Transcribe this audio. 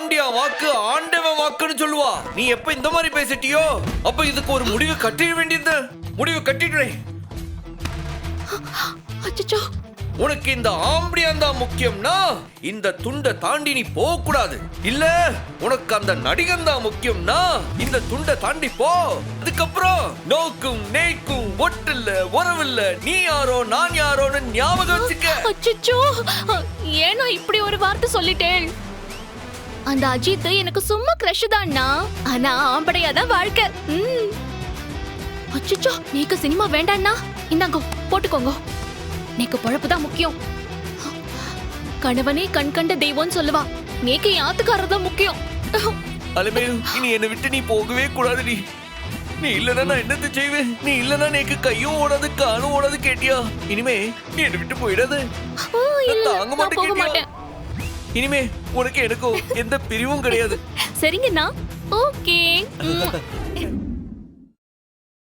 ஆண்டியா வாக்கு ஆண்டவன் வாக்குன்னு சொல்லுவா. நீ எப்ப இந்த மாதிரி பேசிட்டியோ அப்ப இதுக்கு ஒரு முடிவு கட்டிட வேண்டியது. முடிவு கட்டிடுறேன். அச்சச்சோ, உனக்கு இந்த ஆம்படியான் தான் முக்கியம்னா இந்த துண்டை தாண்டி நீ போக கூடாது. இல்ல உனக்கு அந்த நடிகன் தான் முக்கியம்னா இந்த துண்டை தாண்டி போ. அதுக்கப்புறம் நோக்கும் நேக்கும் ஒட்டில்ல உறவில்ல, நீ யாரோ நான் யாரோன்னு ஞாபகம் வச்சுக்க. அச்சச்சோ, ஏன்னா இப்படி ஒரு வார்த்தை சொல்லிட்டேன். அந்த அஜித் எனக்கு சும்மா கிரஷ் தான்னா, ஆனா ஆம்படையா தான் வாழ்க்கை. அச்சச்சோ, நீக்கு சினிமா வேண்டான்னா இந்தாங்க போட்டுக்கோங்க. நீக்கு பொழப்பு தான் முக்கியம். கணவனே கண் கண்ட தெய்வம்னு சொல்லுவா. நீக்கு யாத்துக்காரர் தான் முக்கியம். அலமேல், இனி என்னை விட்டு நீ போகவே கூடாது. நீ இல்லனா நான் என்னது செய்வேன்? நீ இல்லனா எனக்கு கையும் ஓடாது காலும் ஓடாது கேட்டியா? இனிமே நீ என்னை விட்டு போயிடாது. தாங்க மாட்டேன் கேட்டியா? இனிமே உனக்கு எனக்கும் எந்த பிரிவும் கிடையாது. சரிங்கண்ணா, ஓகே.